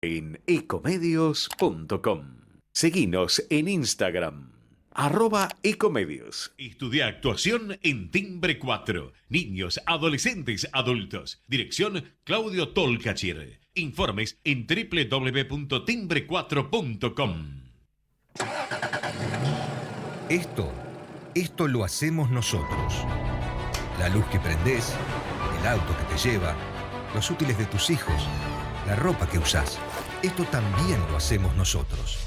en ecomedios.com. Seguinos en Instagram, @ecomedios. Estudia actuación en Timbre 4. Niños, adolescentes, adultos. Dirección Claudio Tolcachir. Informes en www.timbre4.com. Esto lo hacemos nosotros. La luz que prendés, el auto que te lleva, los útiles de tus hijos, la ropa que usás. Esto también lo hacemos nosotros.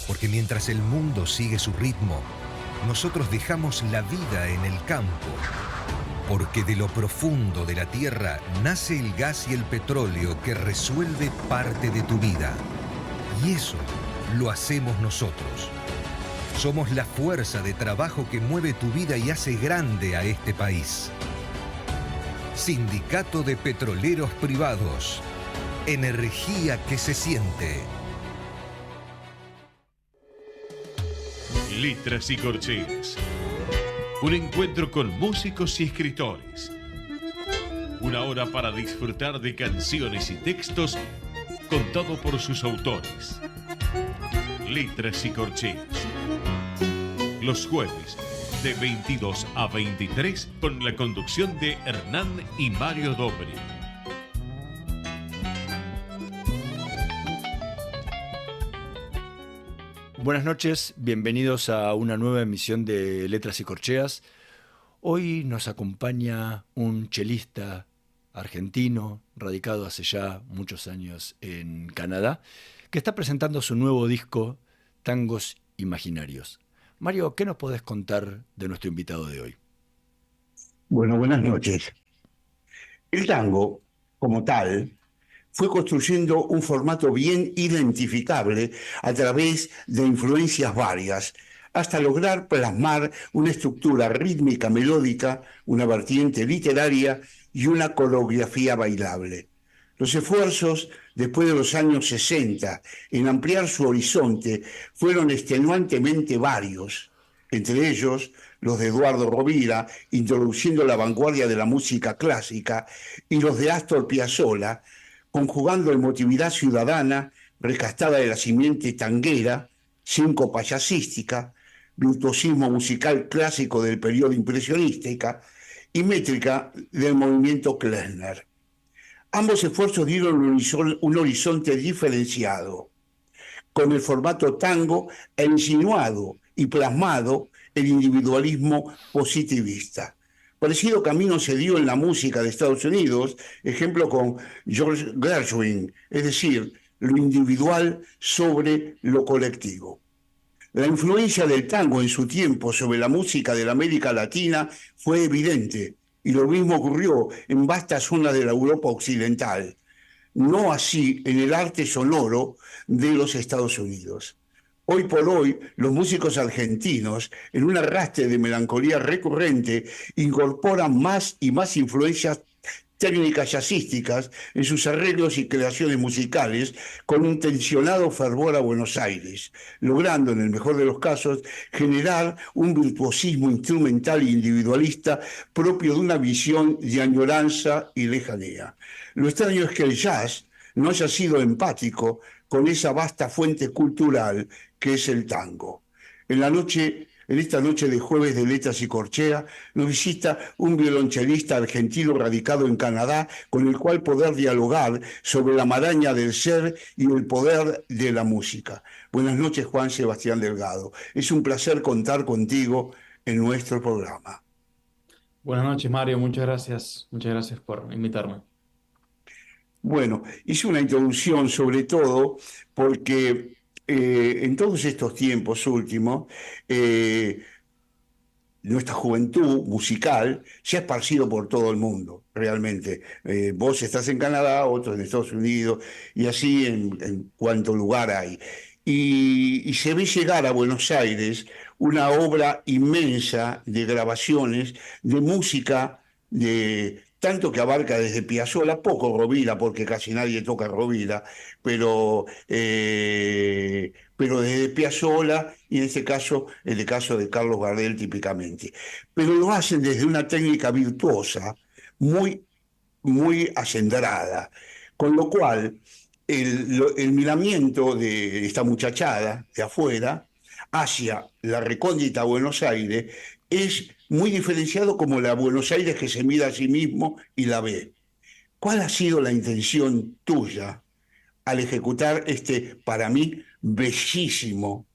Porque mientras el mundo sigue su ritmo, nosotros dejamos la vida en el campo. Porque de lo profundo de la tierra nace el gas y el petróleo que resuelve parte de tu vida. Y eso lo hacemos nosotros. Somos la fuerza de trabajo que mueve tu vida y hace grande a este país. Sindicato de Petroleros Privados. Energía que se siente. Letras y corcheas. Un encuentro con músicos y escritores. Una hora para disfrutar de canciones y textos contado por sus autores. Letras y corcheas. Los jueves de 22 a 23 con la conducción de Hernán y Mario Dobri. Buenas noches, bienvenidos a una nueva emisión de Letras y Corcheas. Hoy nos acompaña un chelista argentino, radicado hace ya muchos años en Canadá, que está presentando su nuevo disco, Tangos Imaginarios. Mario, ¿qué nos podés contar de nuestro invitado de hoy? Bueno, buenas noches. El tango, como tal, fue construyendo un formato bien identificable a través de influencias varias, hasta lograr plasmar una estructura rítmica melódica, una vertiente literaria y una coreografía bailable. Los esfuerzos, después de los años 60, en ampliar su horizonte fueron extenuantemente varios, entre ellos los de Eduardo Rovira, introduciendo la vanguardia de la música clásica, y los de Astor Piazzolla, conjugando emotividad ciudadana, rescatada de la simiente tanguera, síncopa jazzística, virtuosismo musical clásico del periodo impresionista y métrica del movimiento Klezmer. Ambos esfuerzos dieron un horizonte diferenciado, con el formato tango e insinuado y plasmado el individualismo positivista. Parecido camino se dio en la música de Estados Unidos, ejemplo con George Gershwin, es decir, lo individual sobre lo colectivo. La influencia del tango en su tiempo sobre la música de la América Latina fue evidente, y lo mismo ocurrió en vastas zonas de la Europa occidental, no así en el arte sonoro de los Estados Unidos. Hoy por hoy, los músicos argentinos, en un arrastre de melancolía recurrente, incorporan más y más influencias técnicas jazzísticas en sus arreglos y creaciones musicales con intencionado fervor a Buenos Aires, logrando, en el mejor de los casos, generar un virtuosismo instrumental e individualista propio de una visión de añoranza y lejanía. Lo extraño es que el jazz no haya sido empático con esa vasta fuente cultural que es el tango. En esta noche de jueves de Letras y Corchea, nos visita un violonchelista argentino radicado en Canadá, con el cual poder dialogar sobre la maraña del ser y el poder de la música. Buenas noches, Juan Sebastián Delgado. Es un placer contar contigo en nuestro programa. Buenas noches, Mario. Muchas gracias. Muchas gracias por invitarme. Bueno, hice una introducción sobre todo porque en todos estos tiempos últimos, nuestra juventud musical se ha esparcido por todo el mundo, realmente. Vos estás en Canadá, otros en Estados Unidos, y así en cuanto lugar hay. Y se ve llegar a Buenos Aires una obra inmensa de grabaciones de música tanto que abarca desde Piazzolla, poco Rovira, porque casi nadie toca Rovira, pero desde Piazzolla, y en este caso, el caso de Carlos Gardel típicamente. Pero lo hacen desde una técnica virtuosa, muy, muy acendrada, con lo cual el miramiento de esta muchachada de afuera hacia la recóndita Buenos Aires es muy diferenciado como la Buenos Aires que se mira a sí mismo y la ve. ¿Cuál ha sido la intención tuya al ejecutar este, para mí, bellísimo,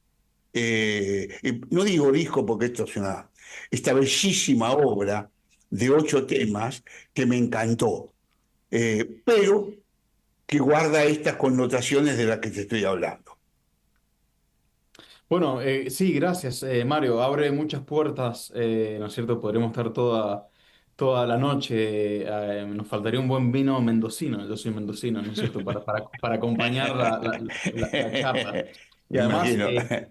no digo disco porque esto es esta bellísima obra de 8 temas que me encantó, pero que guarda estas connotaciones de las que te estoy hablando? Bueno, sí, gracias, Mario. Abre muchas puertas, ¿no es cierto? Podríamos estar toda la noche. Nos faltaría un buen vino mendocino. Yo soy mendocino, ¿no es cierto? Para acompañar la charla. Y Me además, imagino.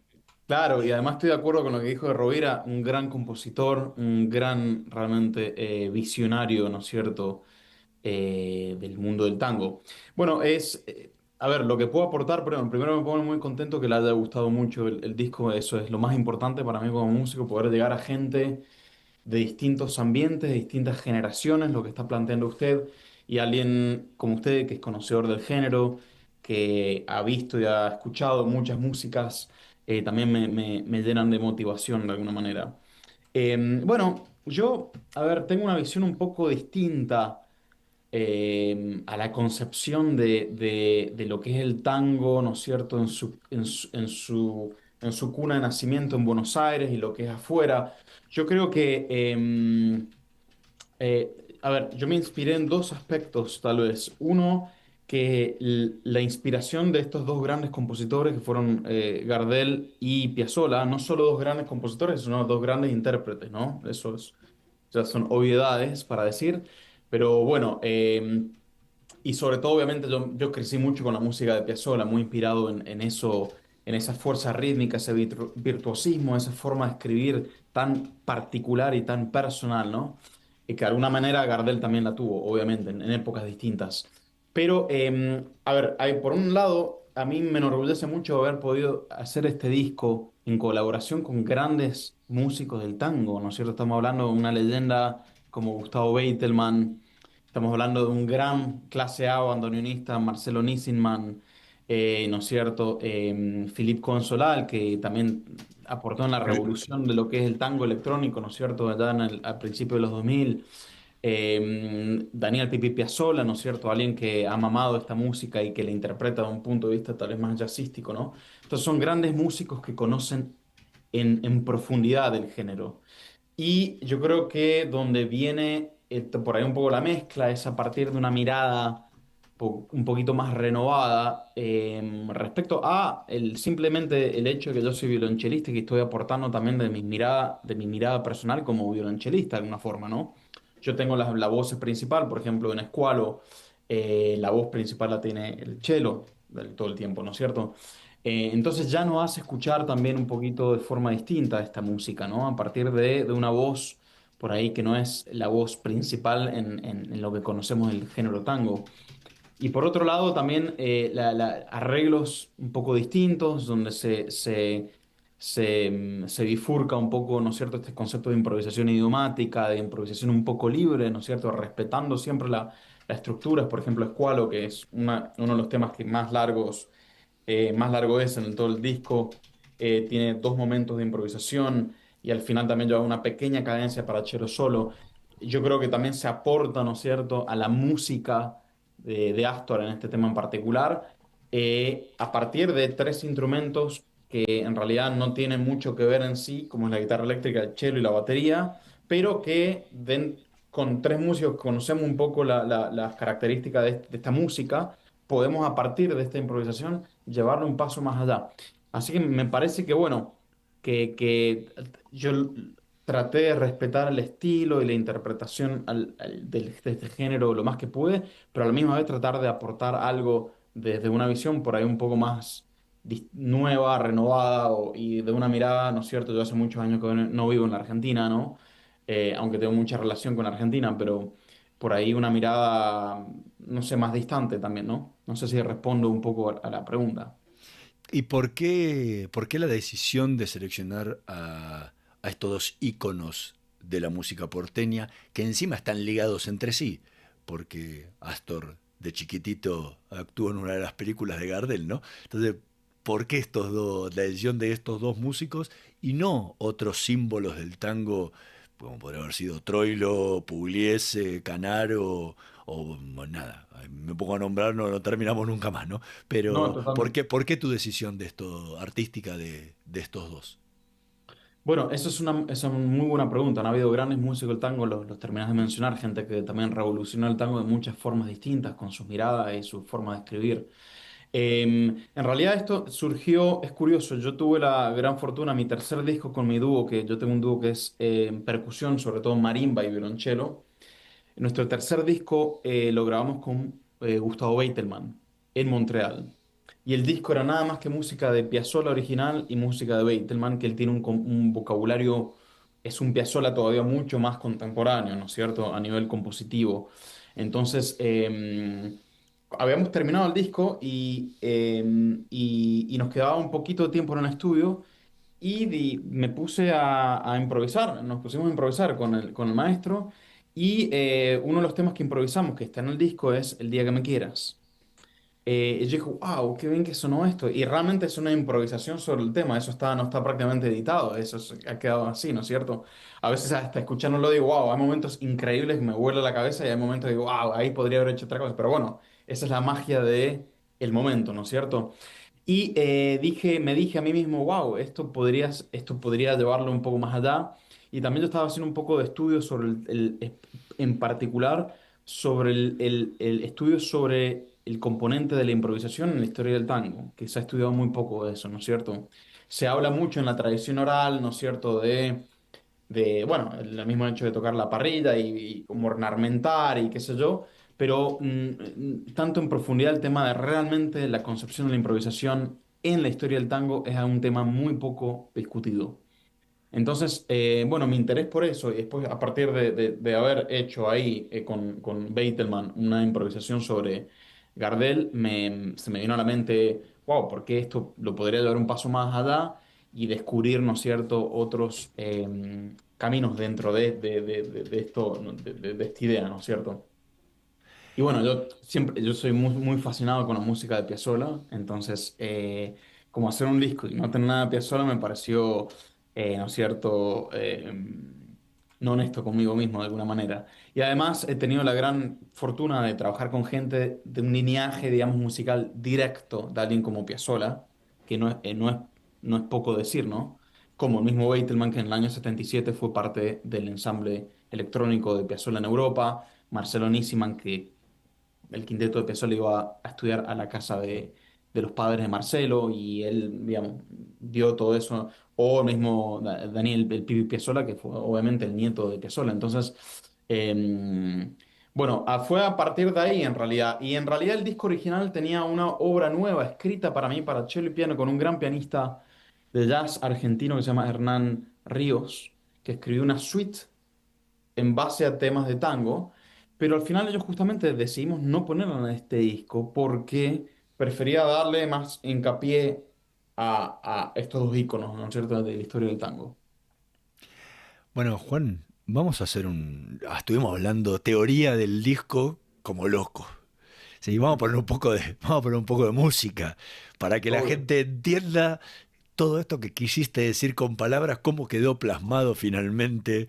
claro, y además estoy de acuerdo con lo que dijo de Rovira, un gran compositor, un gran realmente visionario, ¿no es cierto? Del mundo del tango. Bueno, a ver, lo que puedo aportar, pero primero me pongo muy contento que le haya gustado mucho el disco, eso es lo más importante para mí como músico, poder llegar a gente de distintos ambientes, de distintas generaciones, lo que está planteando usted, y alguien como usted que es conocedor del género, que ha visto y ha escuchado muchas músicas, también me llenan de motivación de alguna manera. Bueno, yo, a ver, tengo una visión un poco distinta a la concepción de lo que es el tango, ¿no es cierto?, en su cuna de nacimiento en Buenos Aires y lo que es afuera. Yo creo que, a ver, yo me inspiré en dos aspectos, tal vez. Uno, que la inspiración de estos dos grandes compositores que fueron Gardel y Piazzolla, no solo dos grandes compositores, sino dos grandes intérpretes, ¿no? Eso es, ya son obviedades para decir. Pero bueno, y sobre todo, obviamente, yo crecí mucho con la música de Piazzolla, muy inspirado en eso, en esa fuerza rítmica, ese virtuosismo, esa forma de escribir tan particular y tan personal, ¿no? Y que de alguna manera Gardel también la tuvo, obviamente, en épocas distintas. Pero, a ver, por un lado, a mí me enorgullece mucho haber podido hacer este disco en colaboración con grandes músicos del tango, ¿no es cierto? Estamos hablando de una leyenda como Gustavo Beitelman. Estamos hablando de un gran clase A bandoneonista, Marcelo Nissenman, ¿no es cierto? Philippe Consolal, que también aportó en la revolución de lo que es el tango electrónico, ¿no es cierto? Allá al principio de los 2000. Daniel Pipi Piazzolla, ¿no es cierto? Alguien que ha mamado esta música y que la interpreta de un punto de vista tal vez más jazzístico, ¿no? Entonces son grandes músicos que conocen en profundidad el género. Y yo creo que donde viene por ahí un poco la mezcla es a partir de una mirada un poquito más renovada respecto a simplemente el hecho de que yo soy violonchelista y que estoy aportando también de mi mirada personal como violonchelista de alguna forma, ¿no? Yo tengo la voz principal, por ejemplo, en Squalo, la voz principal la tiene el cello todo el tiempo, ¿no es cierto? Entonces ya nos hace escuchar también un poquito de forma distinta esta música, ¿no? A partir de una voz por ahí que no es la voz principal en lo que conocemos del género tango. Y por otro lado también arreglos un poco distintos, donde se bifurca un poco, ¿no es cierto?, este concepto de improvisación idiomática, de improvisación un poco libre, ¿no es cierto?, respetando siempre la estructura. Por ejemplo, Squalo, que es uno de los temas que más largo es en todo el disco, tiene dos momentos de improvisación y al final también lleva una pequeña cadencia para cello solo. Yo creo que también se aporta, ¿no es cierto?, a la música de Astor en este tema en particular, a partir de tres instrumentos que en realidad no tienen mucho que ver en sí, como es la guitarra eléctrica, el cello y la batería, pero que con tres músicos que conocemos un poco las características de esta música, podemos a partir de esta improvisación llevarlo un paso más allá. Así que me parece que, bueno, que yo traté de respetar el estilo y la interpretación de este género lo más que pude, pero a la misma vez tratar de aportar algo desde una visión por ahí un poco más nueva, renovada y de una mirada, ¿no es cierto? Yo hace muchos años que no vivo en la Argentina, ¿no? Aunque tengo mucha relación con Argentina, pero por ahí una mirada, no sé, más distante también, ¿no? No sé si respondo un poco a la pregunta. ¿Y por qué la decisión de seleccionar a estos dos íconos de la música porteña que encima están ligados entre sí? Porque Astor de chiquitito actuó en una de las películas de Gardel, ¿no? Entonces, ¿por qué estos dos, la decisión de estos dos músicos y no otros símbolos del tango, como podría haber sido Troilo, Pugliese, Canaro, o bueno, nada, me pongo a nombrar, no terminamos nunca más, ¿no? No, Pero, totalmente. por qué tu decisión de esto, artística de estos dos? Bueno, eso es una muy buena pregunta. Han habido grandes músicos del tango, los terminas de mencionar, gente que también revolucionó el tango de muchas formas distintas, con sus miradas y su forma de escribir. En realidad esto surgió, es curioso, yo tuve la gran fortuna, mi tercer disco con mi dúo, que yo tengo un dúo que es percusión, sobre todo marimba y violonchelo. Nuestro tercer disco lo grabamos con Gustavo Beitelman en Montreal. Y el disco era nada más que música de Piazzolla original y música de Beitelman, que él tiene un vocabulario, es un Piazzolla todavía mucho más contemporáneo, ¿no es cierto?, a nivel compositivo. Entonces, habíamos terminado el disco y nos quedaba un poquito de tiempo en el estudio y me puse a improvisar, nos pusimos a improvisar con el maestro y uno de los temas que improvisamos, que está en el disco, es El día que me quieras. Y yo dije, wow, qué bien que sonó esto. Y realmente es una improvisación sobre el tema, eso está, no está prácticamente editado, ha quedado así, ¿no es cierto? A veces hasta escuchándolo digo, wow, hay momentos increíbles que me vuela la cabeza y hay momentos que digo, wow, ahí podría haber hecho otra cosa. Pero bueno, esa es la magia de el momento, ¿no es cierto? Y me dije a mí mismo, wow, esto podría llevarlo un poco más allá. Y también yo estaba haciendo un poco de estudio sobre en particular, sobre el estudio sobre el componente de la improvisación en la historia del tango, que se ha estudiado muy poco de eso, ¿no es cierto? Se habla mucho en la tradición oral, ¿no es cierto?, bueno, el mismo hecho de tocar la parrilla y como ornamentar y qué sé yo, pero tanto en profundidad el tema de realmente la concepción de la improvisación en la historia del tango es un tema muy poco discutido. Entonces, bueno, mi interés por eso y después a partir de haber hecho ahí con Beitelman una improvisación sobre Gardel, se me vino a la mente, wow, ¿por qué esto lo podría llevar un paso más allá y descubrir, ¿no es cierto?, otros caminos dentro de esto, ¿no?, de esta idea, ¿no es cierto? Y bueno, yo soy muy fascinado con la música de Piazzolla, entonces como hacer un disco y no tener nada de Piazzolla me pareció, ¿no es cierto?, no honesto conmigo mismo de alguna manera. Y además he tenido la gran fortuna de trabajar con gente de un lineaje, digamos, musical directo de alguien como Piazzolla, que no es poco decir, ¿no? Como el mismo Beethoven, que en el año 77 fue parte del ensamble electrónico de Piazzolla en Europa, Marcelo Nisman, que el quinteto de Piazzolla iba a estudiar a la casa de los padres de Marcelo y él, digamos, dio todo eso. O el mismo Daniel el Pibi Piazzolla, que fue obviamente el nieto de Piazzolla. Entonces, bueno, fue a partir de ahí en realidad. Y en realidad el disco original tenía una obra nueva escrita para mí, para cello y piano, con un gran pianista de jazz argentino que se llama Hernán Ríos, que escribió una suite en base a temas de tango, pero al final ellos justamente decidimos no ponerlo en este disco porque prefería darle más hincapié a estos dos íconos, ¿no es cierto?, de la historia del tango. Bueno, Juan, vamos a hacer estuvimos hablando teoría del disco como locos. Sí, vamos a poner un poco vamos a poner un poco de música para que la Obvio. gente entienda todo esto que quisiste decir con palabras, cómo quedó plasmado finalmente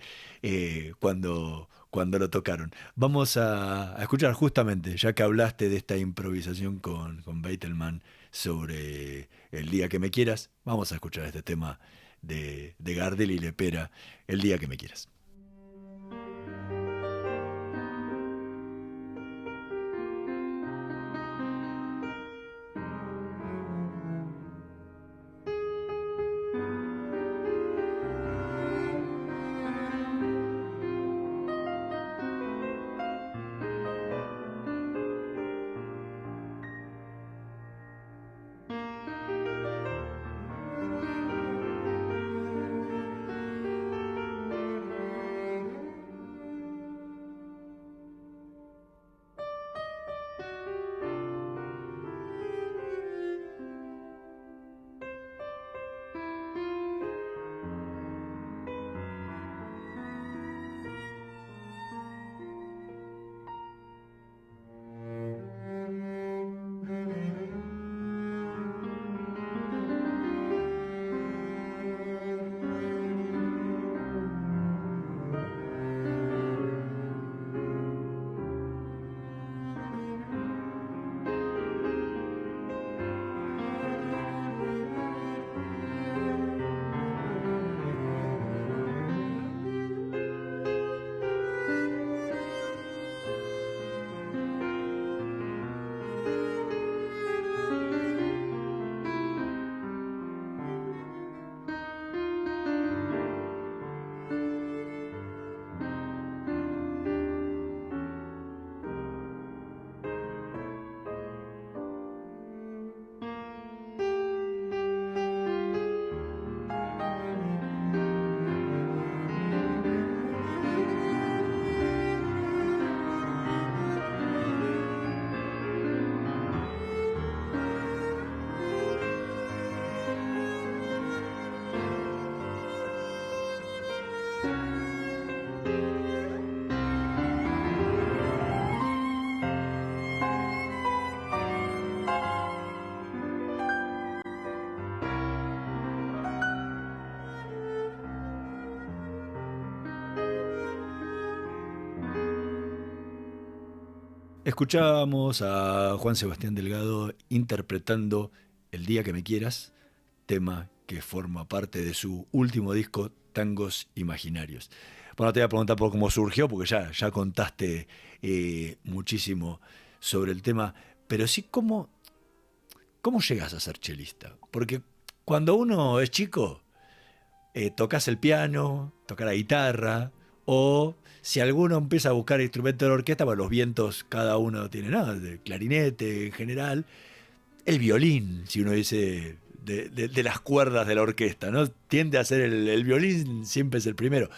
cuando lo tocaron. Vamos a escuchar justamente, ya que hablaste de esta improvisación con Beitelman sobre El día que me quieras, vamos a escuchar este tema de Gardel y Lepera, El día que me quieras. Escuchábamos a Juan Sebastián Delgado interpretando El día que me quieras, tema que forma parte de su último disco, Tangos Imaginarios. Bueno, te voy a preguntar por cómo surgió, porque ya contaste muchísimo sobre el tema, pero sí, ¿cómo llegas a ser chelista? Porque cuando uno es chico, tocas el piano, tocas la guitarra, o si alguno empieza a buscar instrumentos de la orquesta, bueno, los vientos cada uno tiene, ¿no? De clarinete en general, el violín, si uno dice de las cuerdas de la orquesta, ¿no? Tiende a ser el violín, siempre es el primero.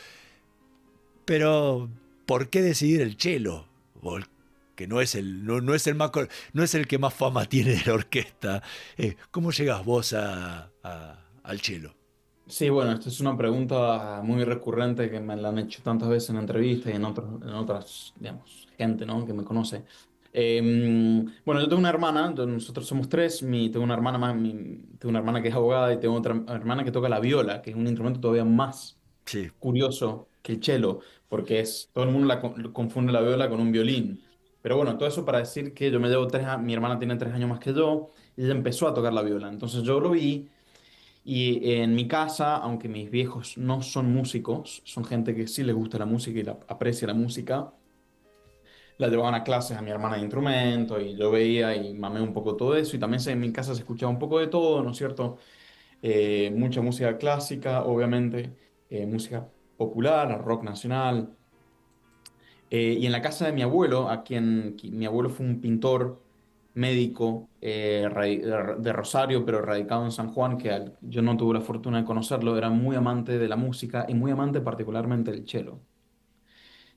Pero, ¿por qué decidir el cello? Que no es el que más fama tiene de la orquesta. ¿Cómo llegas vos al cello? Sí, bueno, esta es una pregunta muy recurrente que me la han hecho tantas veces en entrevistas y en otras, digamos, gente, ¿no? Que me conoce. Bueno, yo tengo una hermana, nosotros somos tres, tengo una hermana tengo una hermana que es abogada y tengo otra hermana que toca la viola, que es un instrumento todavía más Sí. curioso que el cello, porque todo el mundo confunde la viola con un violín. Pero bueno, todo eso para decir que yo me llevo mi hermana tiene 3 años más que yo y ella empezó a tocar la viola. Entonces yo lo vi. Y en mi casa, aunque mis viejos no son músicos, son gente que sí les gusta la música y aprecia la música, la llevaban a clases a mi hermana de instrumento y yo veía y mamé un poco todo eso. Y también en mi casa se escuchaba un poco de todo, ¿no es cierto? Mucha música clásica, obviamente, música popular, rock nacional. Y en la casa de mi abuelo, mi abuelo fue un pintor médico de Rosario, pero radicado en San Juan, yo no tuve la fortuna de conocerlo, era muy amante de la música y muy amante particularmente del cello.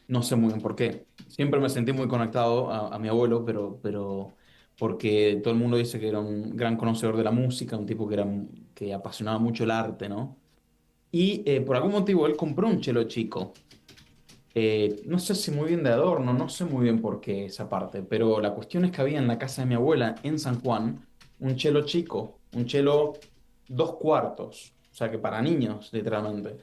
No sé muy bien por qué. Siempre me sentí muy conectado a mi abuelo, pero porque todo el mundo dice que era un gran conocedor de la música, un tipo que apasionaba mucho el arte, ¿no? Y por algún motivo él compró un cello chico. No sé si muy bien de adorno, no sé muy bien por qué esa parte, pero la cuestión es que había en la casa de mi abuela en San Juan un cello chico, un cello 2 cuartos, o sea que para niños, literalmente.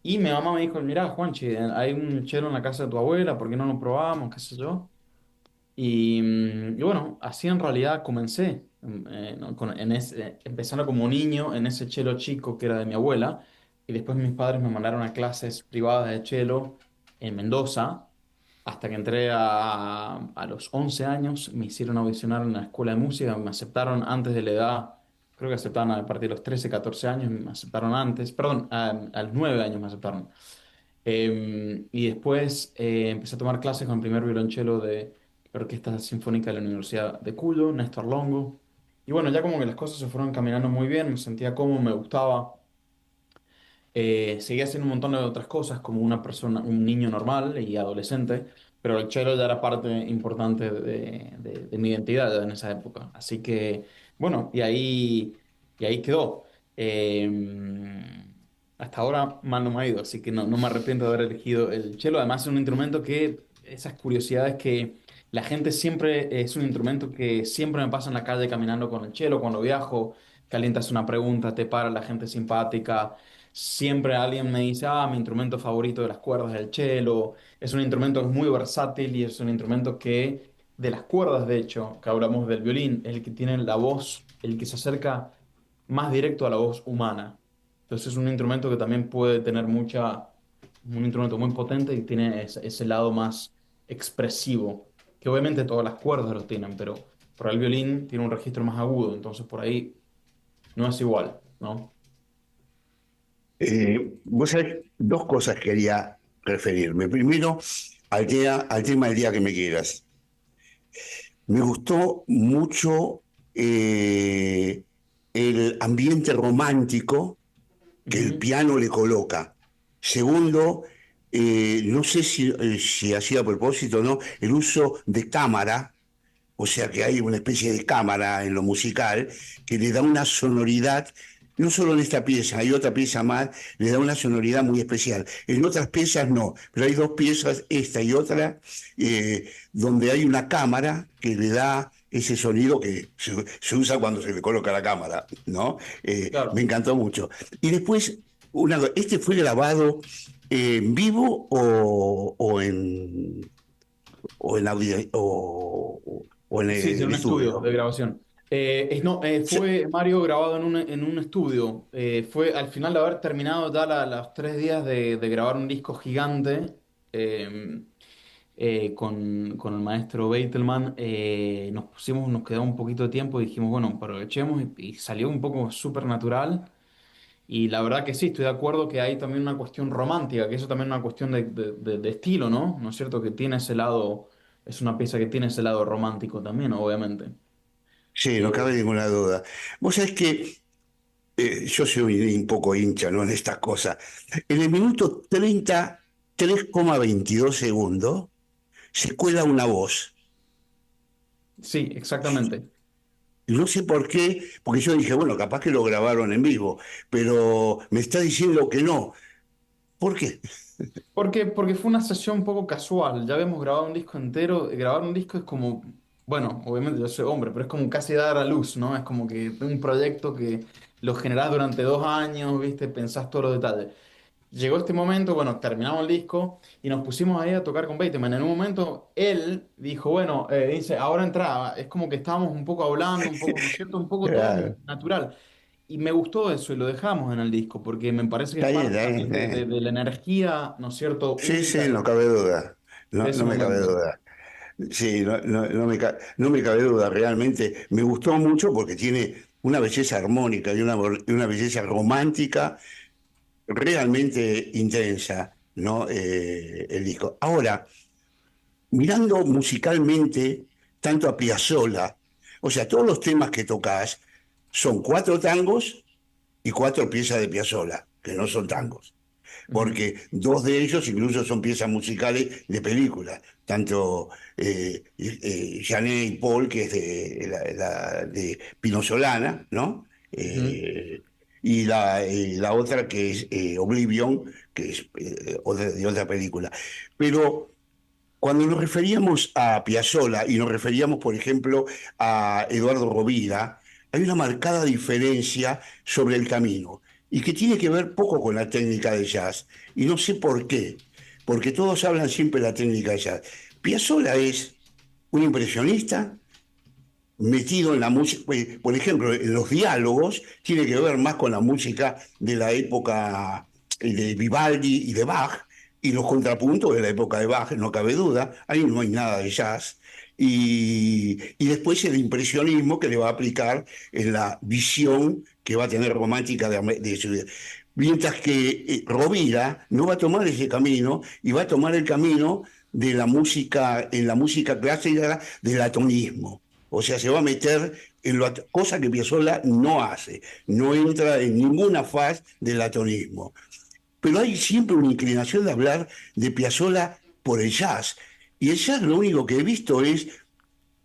Y mi mamá me dijo, mira, Juanchi, hay un cello en la casa de tu abuela, ¿por qué no lo probamos? ¿Qué sé yo? Y bueno, así en realidad comencé, ¿no? Empezando como niño en ese cello chico que era de mi abuela, y después mis padres me mandaron a clases privadas de cello en Mendoza, hasta que entré a los 11 años, me hicieron audicionar en la escuela de música, me aceptaron antes de la edad, creo que aceptaban a partir de los 13 14 años, me aceptaron antes, perdón, a los 9 años me aceptaron. Y después empecé a tomar clases con el primer violonchelo de la Orquesta Sinfónica de la Universidad de Cuyo, Néstor Longo. Y bueno, ya como que las cosas se fueron caminando muy bien, me sentía cómodo, me gustaba. Seguía haciendo un montón de otras cosas como una persona, un niño normal y adolescente, pero el cello ya era parte importante de mi identidad ya en esa época. Así que, bueno, y ahí quedó. Hasta ahora mal no me ha ido, así que no me arrepiento de haber elegido el cello. Además es un instrumento esas curiosidades que la gente siempre, es un instrumento que siempre me pasa en la calle caminando con el cello, cuando viajo, calientas una pregunta, te para la gente simpática. Siempre alguien me dice, mi instrumento favorito de las cuerdas es el cello. Es un instrumento que es muy versátil y es un instrumento que, de las cuerdas, de hecho, que hablamos del violín, es el que tiene la voz, el que se acerca más directo a la voz humana. Entonces es un instrumento que también puede tener un instrumento muy potente y tiene ese lado más expresivo, que obviamente todas las cuerdas lo tienen, pero por el violín tiene un registro más agudo, entonces por ahí no es igual, ¿no? Vos sabés, dos cosas quería referirme. Primero, al tema del día que me quieras. Me gustó mucho el ambiente romántico que el Ujú. piano le coloca. Segundo, no sé si hacía a propósito o no, el uso de cámara, o sea que hay una especie de cámara en lo musical que le da una sonoridad, no solo en esta pieza, hay otra pieza más, le da una sonoridad muy especial. En otras piezas no, pero hay dos piezas, esta y otra, donde hay una cámara que le da ese sonido que se usa cuando se le coloca la cámara, ¿no? Me Claro. encantó mucho. Y después, ¿este fue grabado en vivo o en...? o en audio, o en Sí, sí, en el un estudio estudio. de grabación. No, Sí, fue Mario grabado en un estudio. Fue al final de haber terminado ya los 3 días de grabar un disco gigante eh, con el maestro Beitelman. Nos quedó un poquito de tiempo y dijimos, bueno, aprovechemos y salió un poco súper natural. Y la verdad que sí, estoy de acuerdo que hay también una cuestión romántica, que eso también es una cuestión de estilo, ¿no? ¿No es cierto? Que tiene ese lado, es una pieza que tiene ese lado romántico también, obviamente. sí, no Eh, cabe ninguna duda. Vos sabés que yo soy un poco hincha, ¿no? En estas cosas. En el minuto 33,22 segundos, se cuela una voz. sí, exactamente. Y no sé por qué, porque yo dije, bueno, capaz que lo grabaron en vivo, pero me está diciendo que no. ¿Por qué? Porque fue una sesión un poco casual. Ya habíamos grabado un disco entero. Grabar un disco es como, bueno, obviamente yo soy hombre, pero es como casi dar a luz, ¿no? Es como que un proyecto que lo generás durante 2 años, ¿viste? Pensás todos los detalles. Llegó este momento, bueno, terminamos el disco y nos pusimos ahí a tocar con Bateman. En un momento él dijo, bueno, dice, ahora entraba. Es como que estábamos un poco hablando, un poco, ¿no es cierto? Un poco todo Claro. natural. Y me gustó eso y lo dejamos en el disco porque me parece que es Está bien, parte está bien, también está bien. de la energía, ¿no es cierto?, Sí, única sí, no cabe duda. de No, ese no me cabe momento. duda. Sí, no me cabe duda. Realmente me gustó mucho porque tiene una belleza armónica y una belleza romántica realmente intensa, ¿no? El disco. Ahora, mirando musicalmente tanto a Piazzolla, o sea, todos los temas que tocas son cuatro tangos y cuatro piezas de Piazzolla, que no son tangos, Ujú, porque dos de ellos incluso son piezas musicales de películas, tanto Janet y Paul, que es de Pino Solana, ¿no? ujú. La otra que es Oblivion, que es de otra película. Pero cuando nos referíamos a Piazzolla y nos referíamos, por ejemplo, a Eduardo Rovira, hay una marcada diferencia sobre el camino y que tiene que ver poco con la técnica de jazz. Y no sé por qué, porque todos hablan siempre de la técnica de jazz. Piazzolla es un impresionista metido en la música, por ejemplo, en los diálogos, tiene que ver más con la música de la época de Vivaldi y de Bach, y los contrapuntos de la época de Bach, no cabe duda, ahí no hay nada de jazz. Y después el impresionismo que le va a aplicar en la visión que va a tener romántica de su vida. Mientras que Rovira no va a tomar ese camino y va a tomar el camino de la música, en la música clásica del atonismo. O sea, se va a meter en la cosa que Piazzolla no hace, no entra en ninguna faz del atonismo. Pero hay siempre una inclinación de hablar de Piazzolla por el jazz. Y el jazz lo único que he visto es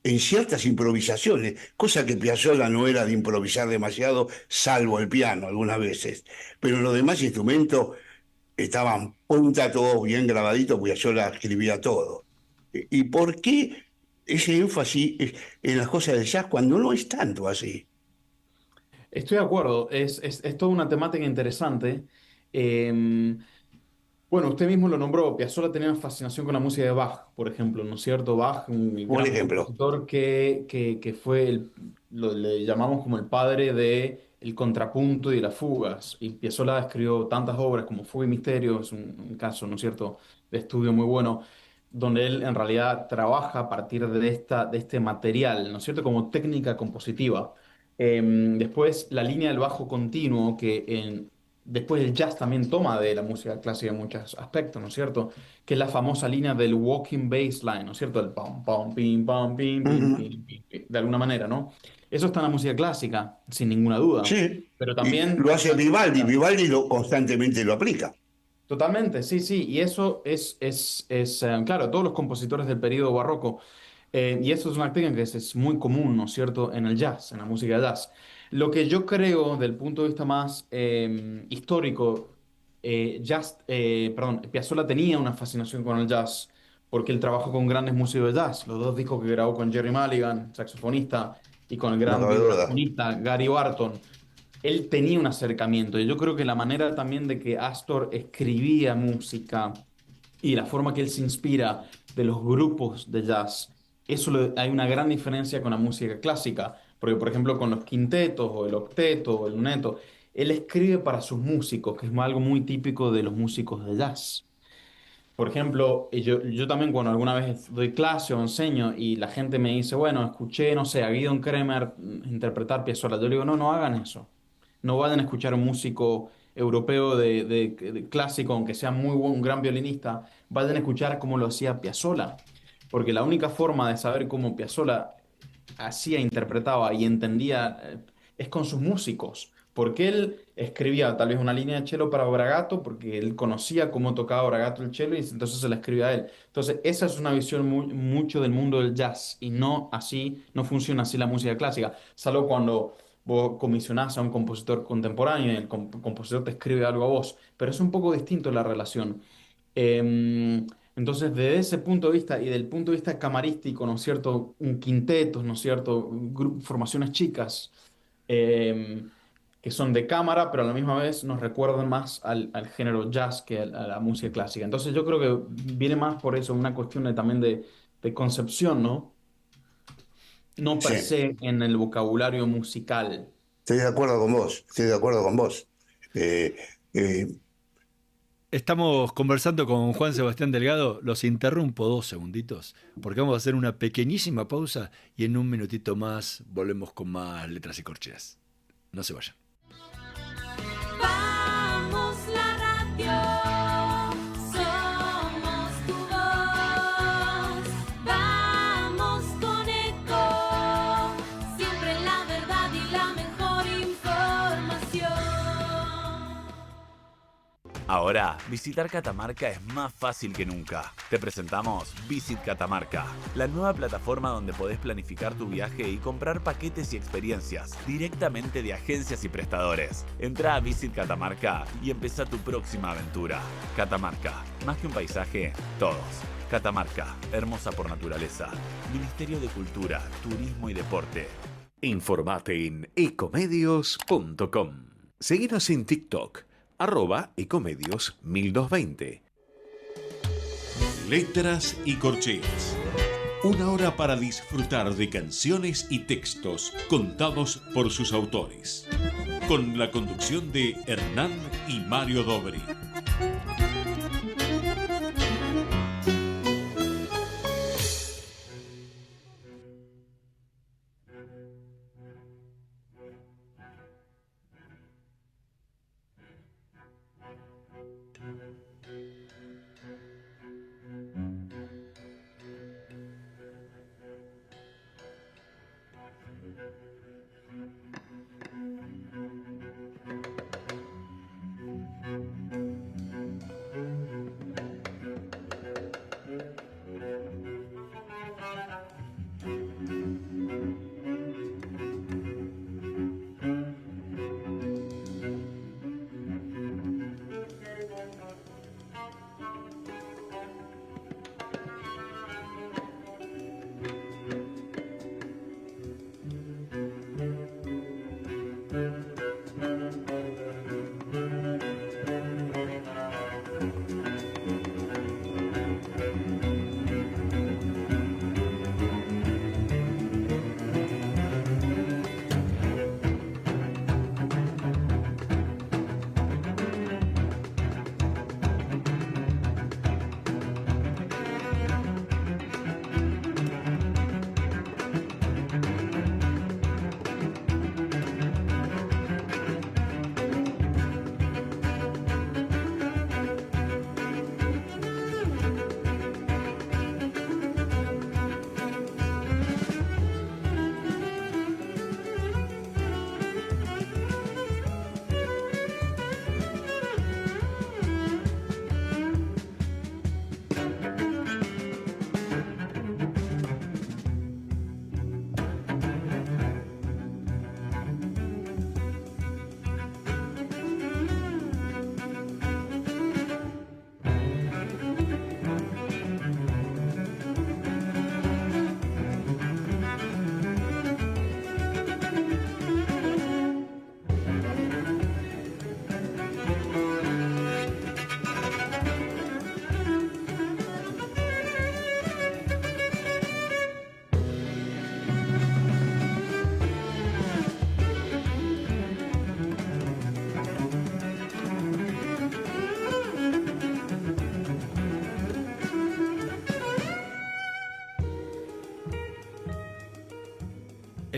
en ciertas improvisaciones, cosa que Piazzolla no era de improvisar demasiado, salvo el piano algunas veces. Pero los demás instrumentos estaban punta, todos bien grabaditos, Piazzolla escribía todo. ¿Y por qué ese énfasis en las cosas del jazz cuando no es tanto así? Estoy de acuerdo, es toda una temática interesante. Eh, bueno, usted mismo lo nombró, Piazzolla tenía una fascinación con la música de Bach, por ejemplo, ¿no es cierto? Bach, un Por gran ejemplo. compositor que fue, le llamamos como el padre de el contrapunto y de las fugas. Y Piazzolla escribió tantas obras como Fuga y Misterio, es un caso, ¿no es cierto?, de estudio muy bueno, donde él en realidad trabaja a partir de este material, ¿no es cierto?, como técnica compositiva. Después, la línea del bajo continuo, después el jazz también toma de la música clásica en muchos aspectos, ¿no es cierto? Que es la famosa línea del walking bass line, ¿no es cierto? El pam, pam, pim, pam, pim, pim, Ujú. pim, pim, pim, de alguna manera, ¿no? Eso está en la música clásica, sin ninguna duda. Sí, Pero y también lo hace está en la Vivaldi, música. Vivaldi constantemente lo aplica. Totalmente, sí, sí. Y eso claro, todos los compositores del periodo barroco. Y eso es una técnica que es muy común, ¿no es cierto?, en el jazz, en la música jazz. Lo que yo creo, del punto de vista más histórico, perdón, Piazzolla tenía una fascinación con el jazz porque él trabajó con grandes músicos de jazz. Los dos discos que grabó con Jerry Mulligan, saxofonista, y con el No gran cabe duda. vibrafonista Gary Barton, él tenía un acercamiento. Y yo creo que la manera también de que Astor escribía música y la forma que él se inspira de los grupos de jazz. Hay una gran diferencia con la música clásica, porque por ejemplo con los quintetos o el octeto o el luneto, él escribe para sus músicos, que es algo muy típico de los músicos de jazz. Por ejemplo, yo también cuando alguna vez doy clase o enseño y la gente me dice, bueno, escuché, no sé, a Guido Kremer interpretar Piazzolla, yo le digo, no, no hagan eso. No vayan a escuchar un músico europeo de clásico, aunque sea muy buen, un gran violinista, vayan a escuchar cómo lo hacía Piazzolla. Porque la única forma de saber cómo Piazzolla hacía, interpretaba y entendía es con sus músicos. Porque él escribía tal vez una línea de cello para Bragato, porque él conocía cómo tocaba Bragato el cello y entonces se la escribía a él. Entonces, esa es una visión mucho del mundo del jazz y no así, no funciona así la música clásica, salvo cuando vos comisionás a un compositor contemporáneo y el compositor te escribe algo a vos, pero es un poco distinto la relación. Entonces, desde ese punto de vista y del punto de vista camarístico, ¿no es cierto? Un quinteto, ¿no es cierto? Formaciones chicas em, que son de cámara, pero a la misma vez nos recuerdan más al género jazz que a la música clásica. Entonces, yo creo que viene más por eso, una cuestión también de concepción, ¿no? No per Sí, se en el vocabulario musical. estoy de acuerdo con vos, estoy de acuerdo con vos. Eh, eh, Estamos conversando con Juan Sebastián Delgado. Los interrumpo 2 segunditos porque vamos a hacer una pequeñísima pausa y en un minutito más volvemos con más letras y corcheas. No se vayan. Vamos la radio, somos tu voz. Vamos con Eco, siempre la verdad y la mejor información. Ahora, visitar Catamarca es más fácil que nunca. Te presentamos Visit Catamarca, la nueva plataforma donde podés planificar tu viaje y comprar paquetes y experiencias directamente de agencias y prestadores. Entra a Visit Catamarca y empezá tu próxima aventura. Catamarca, más que un paisaje, todos. Catamarca, hermosa por naturaleza. Ministerio de Cultura, Turismo y Deporte. Informate en ecomedios.com. Seguinos en TikTok, @ecomedios 1220. Letras y corcheas. Una hora para disfrutar de canciones y textos contados por sus autores. Con la conducción de Hernán y Mario Dobri.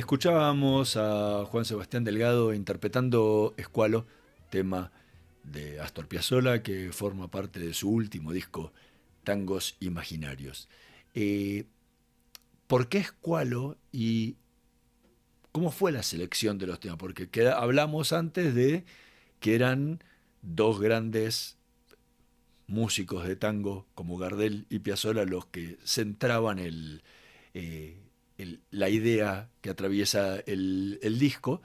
Escuchábamos a Juan Sebastián Delgado interpretando Escualo, tema de Astor Piazzolla que forma parte de su último disco, Tangos Imaginarios. ¿Por qué Escualo y cómo fue la selección de los temas? Porque hablamos antes de que eran dos grandes músicos de tango como Gardel y Piazzolla los que centraban la idea que atraviesa el disco,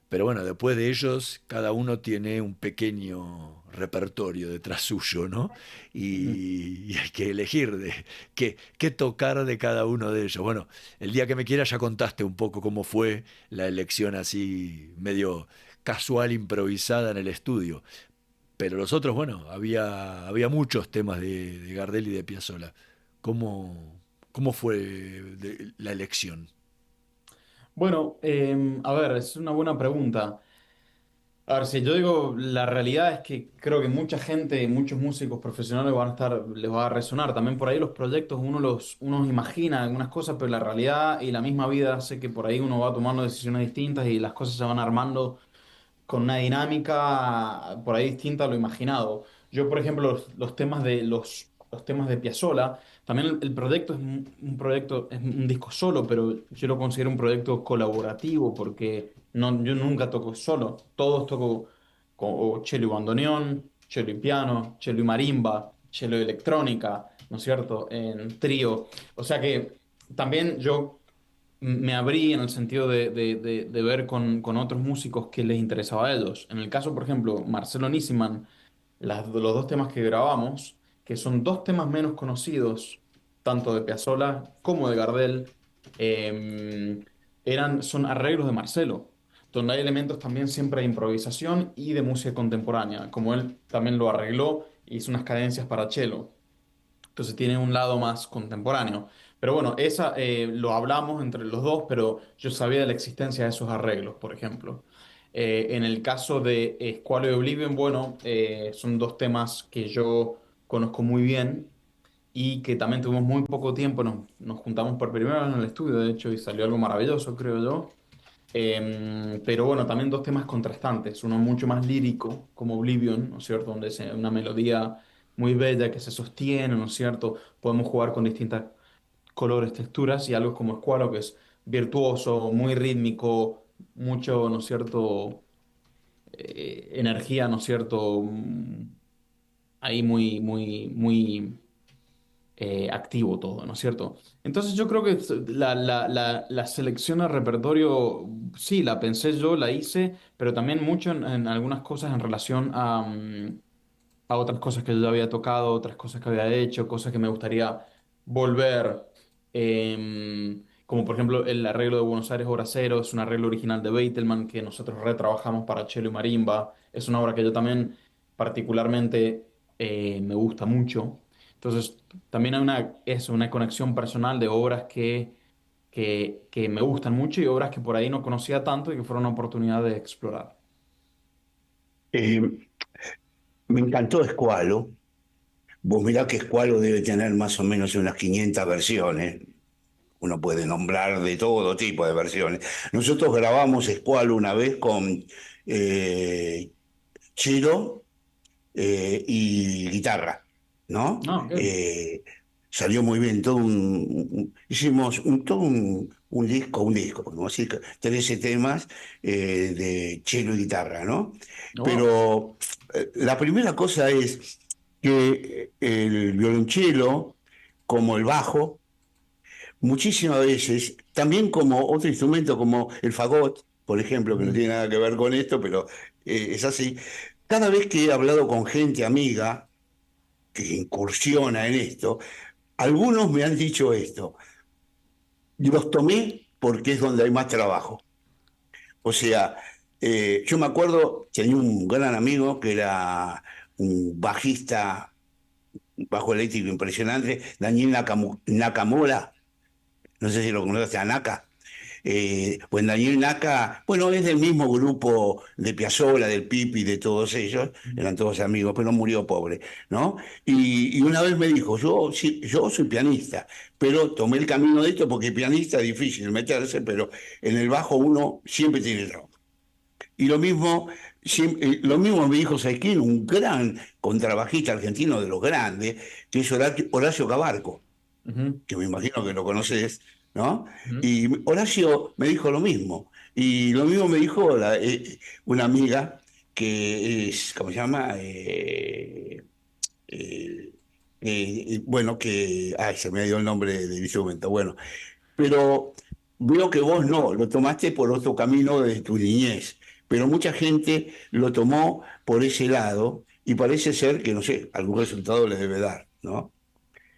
pero bueno, después de ellos cada uno tiene un pequeño repertorio detrás suyo, ¿no? Y hay que elegir qué tocar de cada uno de ellos. Bueno, el día que me quieras ya contaste un poco cómo fue la elección así medio casual, improvisada en el estudio. Pero los otros, bueno, había muchos temas de Gardel y de Piazzolla. ¿Cómo fue la elección? Bueno, a ver, es una buena pregunta. A ver, si yo digo, la realidad es que creo que mucha gente, muchos músicos profesionales van a estar, les va a resonar. También por ahí los proyectos uno imagina algunas cosas, pero la realidad y la misma vida hace que por ahí uno va tomando decisiones distintas y las cosas se van armando con una dinámica por ahí distinta a lo imaginado. Yo, por ejemplo, los temas de Piazzolla, también el proyecto es un proyecto, es un disco solo, pero yo lo considero un proyecto colaborativo porque no, yo nunca toco solo, todos toco con o cello y bandoneón, cello y piano, cello y marimba, cello y electrónica, ¿no es cierto? En trío. O sea que también yo me abrí en el sentido de ver con otros músicos que les interesaba a ellos. En el caso, por ejemplo, Marcelo Nisman, los dos temas que grabamos, que son dos temas menos conocidos, tanto de Piazzolla como de Gardel, eh, son arreglos de Marcelo, donde hay elementos también siempre de improvisación y de música contemporánea, como él también lo arregló, hizo unas cadencias para cello. Entonces tiene un lado más contemporáneo. Pero bueno, esa lo hablamos entre los dos, pero yo sabía de la existencia de esos arreglos, por ejemplo. En el caso de Squalo y Oblivion, bueno, son dos temas que yo conozco muy bien y que también tuvimos muy poco tiempo. Nos juntamos por primera vez en el estudio, de hecho, y salió algo maravilloso, creo yo. Pero bueno, también dos temas contrastantes, uno mucho más lírico, como Oblivion, ¿no es cierto? Donde es una melodía muy bella que se sostiene, ¿no es cierto? Podemos jugar con distintos colores, texturas, y algo como Squalo, que es virtuoso, muy rítmico, mucho, ¿no es cierto? Energía, ¿no es cierto? Ahí muy activo todo, ¿no es cierto? Entonces yo creo que la selección de repertorio, sí, la pensé yo, la hice, pero también mucho en algunas cosas en relación a otras cosas que yo ya había tocado, otras cosas que había hecho, cosas que me gustaría volver. Como por ejemplo el arreglo de Buenos Aires Hora Cero, es un arreglo original de Beitelman que nosotros retrabajamos para cello y marimba. Es una obra que yo también particularmente me gusta mucho. Entonces, también hay una conexión personal de obras que me gustan mucho y obras que por ahí no conocía tanto y que fueron una oportunidad de explorar. Eh, Me encantó Squalo. Vos mirá que Squalo debe tener más o menos unas 500 versiones. Uno puede nombrar de todo tipo de versiones. Nosotros grabamos Squalo una vez con eh, cello y guitarra, ¿no? No, ok. Salió muy bien, hicimos un disco, como así, 13 temas de cello y guitarra, ¿no? Wow. Pero la primera cosa es que el violonchelo, como el bajo, muchísimas veces, también como otro instrumento como el fagot, por ejemplo, que no Ujú. tiene nada que ver con esto, pero es así. Cada vez que he hablado con gente amiga que incursiona en esto, algunos me han dicho esto, y los tomé porque es donde hay más trabajo. O sea, yo me acuerdo, tenía un gran amigo que era un bajista, un bajo eléctrico impresionante, Daniel Nakamura, no sé si lo conoces a Naka. Pues Daniel Naca, bueno, es del mismo grupo de Piazzolla, del Pipi, de todos ellos, eran todos amigos, pero murió pobre, ¿no? Y una vez me dijo, yo, sí, yo soy pianista, pero tomé el camino de esto porque pianista es difícil meterse, pero en el bajo uno siempre tiene trabajo. Y lo mismo me dijo Saikin, un gran contrabajista argentino de los grandes, que es Horacio Cabarco, Ujú, que me imagino que lo conoces, ¿no? ujú. Y Horacio me dijo lo mismo. Y lo mismo me dijo una amiga que es, ¿cómo se llama? Eh, bueno, ay, se me dio el nombre del instrumento. Bueno, pero veo que vos no, lo tomaste por otro camino de tu niñez, pero mucha gente lo tomó por ese lado y parece ser que, no sé, algún resultado les debe dar, ¿no?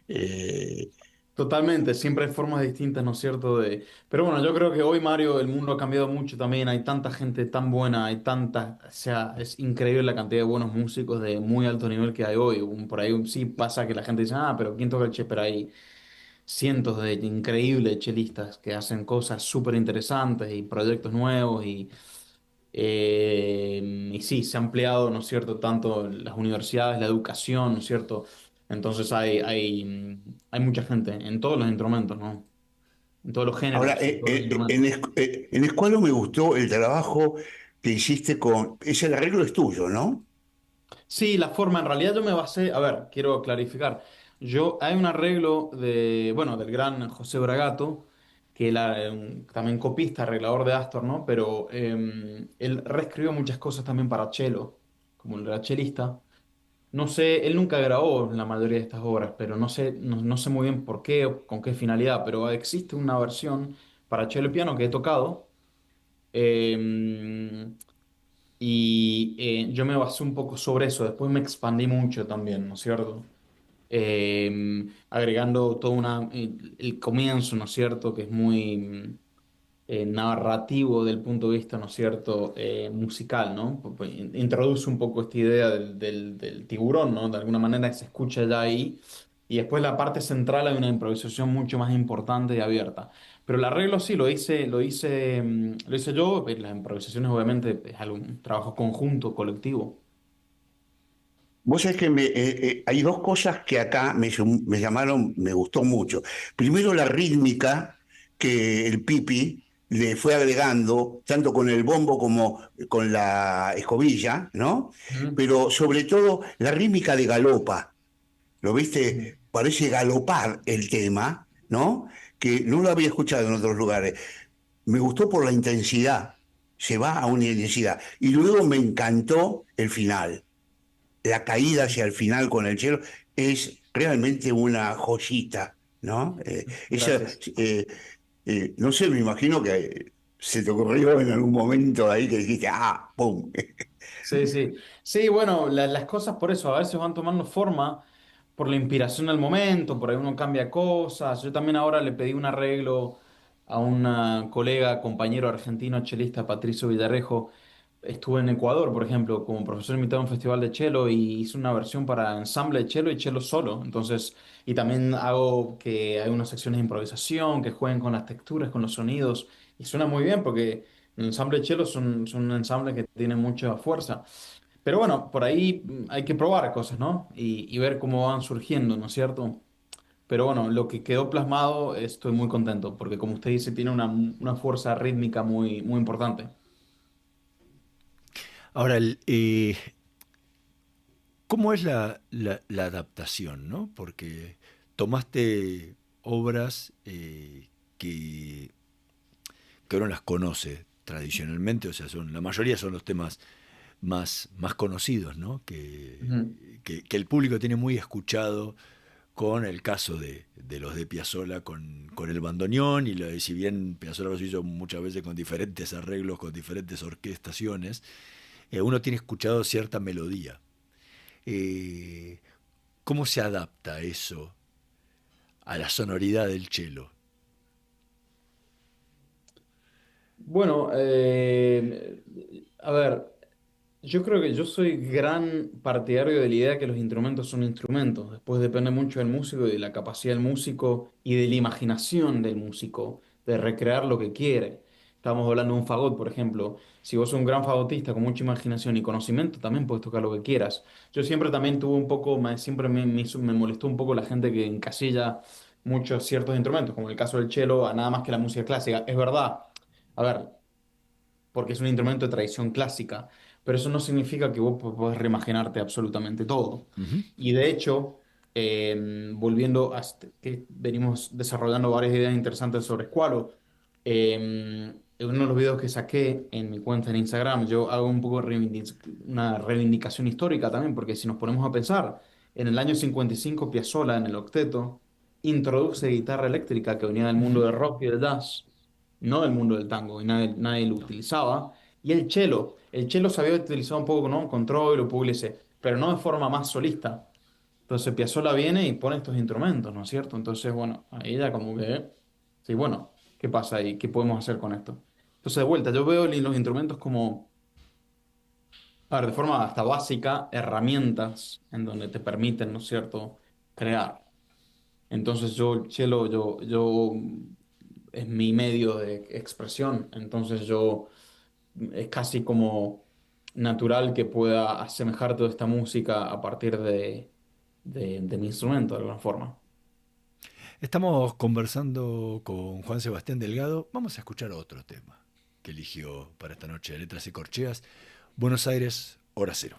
Eh, Totalmente, siempre hay formas distintas, ¿no es cierto? Pero bueno, yo creo que hoy, Mario, el mundo ha cambiado mucho también, hay tanta gente tan buena, hay tanta, o sea, es increíble la cantidad de buenos músicos de muy alto nivel que hay hoy. Por ahí sí pasa que la gente dice, ah, pero ¿quién toca el che? Pero hay cientos de increíbles chelistas que hacen cosas súper interesantes y proyectos nuevos y sí, se ha ampliado, ¿no es cierto?, tanto las universidades, la educación, ¿no es cierto? Entonces hay mucha gente en todos los instrumentos, ¿no? En todos los Ahora, géneros, en todos los instrumentos. en Escualo me gustó el trabajo que hiciste con, ese arreglo es tuyo, ¿no? Sí, la forma, en realidad yo me basé, a ver, quiero clarificar. Hay un arreglo bueno, del gran José Bragato, que era también copista, arreglador de Astor, ¿no? Pero él reescribió muchas cosas también para cello, como él era chelista. No sé, él nunca grabó la mayoría de estas obras, pero no sé muy bien por qué o con qué finalidad, pero existe una versión para cello y piano que he tocado. eh, yo me basé un poco sobre eso, después me expandí mucho también, ¿no es cierto? Agregando el comienzo, ¿no es cierto? Que es muy narrativo del punto de vista, ¿no es cierto? Musical, ¿no? Introduce un poco esta idea del tiburón, ¿no? De alguna manera se escucha ya ahí. Y después la parte central hay una improvisación mucho más importante y abierta. Pero el arreglo sí, lo hice yo. Las improvisaciones obviamente es un trabajo conjunto, colectivo. Vos sabés que hay dos cosas que acá me llamaron, me gustó mucho. Primero, la rítmica que el Pipi le fue agregando, tanto con el bombo como con la escobilla, ¿no? Ujú. Pero sobre todo la rítmica de galopa. ¿Lo Ujú. viste? Parece galopar el tema, ¿no? Que no lo había escuchado en otros lugares. Me gustó por la intensidad. Se va a una intensidad. Y luego me encantó el final. La caída hacia el final con el cielo es realmente una joyita, ¿no? Gracias. No sé, me imagino que se te ocurrió en algún momento ahí que dijiste, ah, ¡pum! Sí, sí. Sí, bueno, las cosas por eso a veces van tomando forma por la inspiración del momento, por ahí uno cambia cosas. Yo también ahora le pedí un arreglo a una colega, compañero argentino chelista, Patricio Villarejo. Estuve en Ecuador, por ejemplo, como profesor invitado a un festival de cello y hice una versión para ensamble de cello y cello solo. Entonces, y también hago que hay unas secciones de improvisación que jueguen con las texturas, con los sonidos. Y suena muy bien porque el ensamble de cello son un ensamble que tiene mucha fuerza. Pero bueno, por ahí hay que probar cosas, ¿no? Y ver cómo van surgiendo, ¿no es cierto? Pero bueno, lo que quedó plasmado, estoy muy contento, porque como usted dice, tiene una fuerza rítmica muy, muy importante. Ahora, ¿cómo es la adaptación, no? Porque tomaste obras que uno las conoce tradicionalmente, o sea, la mayoría son los temas más conocidos, ¿no? Ujú. Que el público tiene muy escuchado con el caso de los de Piazzolla con el bandoneón, si bien Piazzolla los hizo muchas veces con diferentes arreglos, con diferentes orquestaciones, uno tiene escuchado cierta melodía. Eh, ¿Cómo se adapta eso a la sonoridad del cello? Bueno, a ver, yo creo que yo soy gran partidario de la idea que los instrumentos son instrumentos. Después depende mucho del músico y de la capacidad del músico y de la imaginación del músico, de recrear lo que quiere. Estábamos hablando de un fagot, por ejemplo. Si vos sos un gran fagotista con mucha imaginación y conocimiento, también puedes tocar lo que quieras. Yo siempre también tuve un poco, siempre me molestó un poco la gente que encasilla muchos ciertos instrumentos, como el caso del cello, a nada más que la música clásica. Es verdad, a ver, porque es un instrumento de tradición clásica, pero eso no significa que vos podés reimaginarte absolutamente todo. Ujú. Y de hecho, volviendo a que venimos desarrollando varias ideas interesantes sobre Squalo, en uno de los videos que saqué en mi cuenta en Instagram, yo hago un poco una reivindicación histórica también, porque si nos ponemos a pensar, en el año 55 Piazzolla en el octeto introduce guitarra eléctrica que venía del mundo del rock y del jazz, no del mundo del tango, y nadie lo utilizaba. Y el cello se había utilizado un poco, ¿no? Con Troilo, Pugliese, pero no de forma más solista. Entonces Piazzolla viene y pone estos instrumentos, ¿no es cierto? Entonces, bueno, ahí ya como que, sí, bueno, ¿qué pasa ahí? ¿Qué podemos hacer con esto? Entonces, de vuelta, yo veo los instrumentos como, a ver, de forma hasta básica, herramientas en donde te permiten, ¿no es cierto?, crear. Entonces yo, el cello, yo es mi medio de expresión, entonces yo es casi como natural que pueda asemejar toda esta música a partir de mi instrumento, de alguna forma. Estamos conversando con Juan Sebastián Delgado. Vamos a escuchar otro tema que eligió para esta noche de Letras y Corcheas. Buenos Aires, hora cero.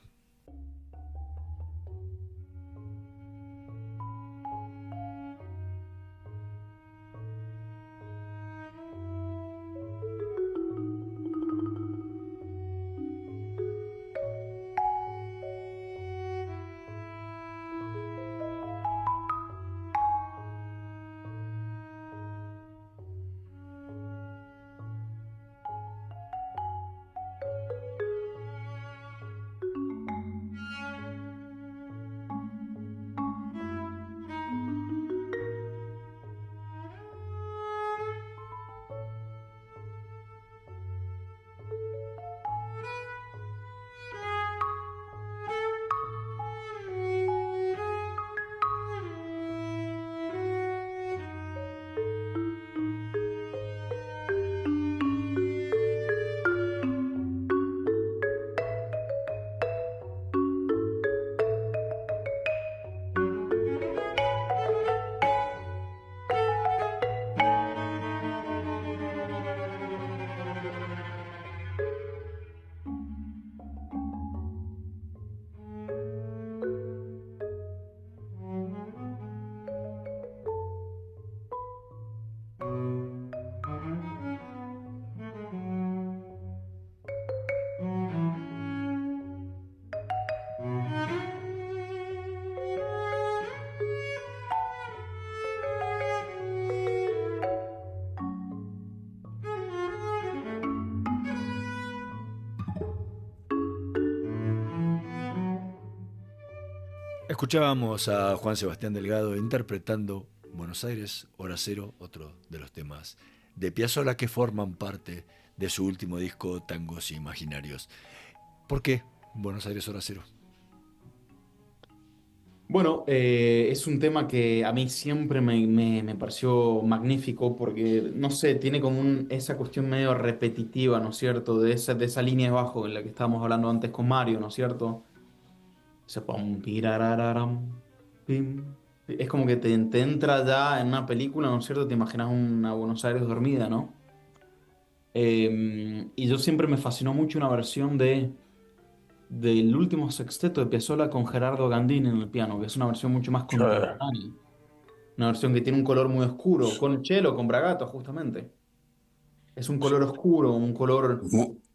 Escuchábamos a Juan Sebastián Delgado interpretando Buenos Aires, hora cero, otro de los temas de Piazzolla que forman parte de su último disco Tangos Imaginarios. ¿Por qué Buenos Aires, hora cero? Bueno, es un tema que a mí siempre me pareció magnífico porque, no sé, tiene como esa cuestión medio repetitiva, ¿no es cierto? De esa línea de bajo en la que estábamos hablando antes con Mario, ¿no es cierto? Ese pum, pirarararam, pim. Es como que te entra ya en una película, ¿no es cierto? Te imaginas una Buenos Aires dormida, ¿no? Y yo siempre me fascinó mucho una versión del último sexteto de Piazzolla con Gerardo Gandini en el piano, que es una versión mucho más contemporánea. Una versión que tiene un color muy oscuro, con cello, con bragato, justamente. Es un color oscuro, un color,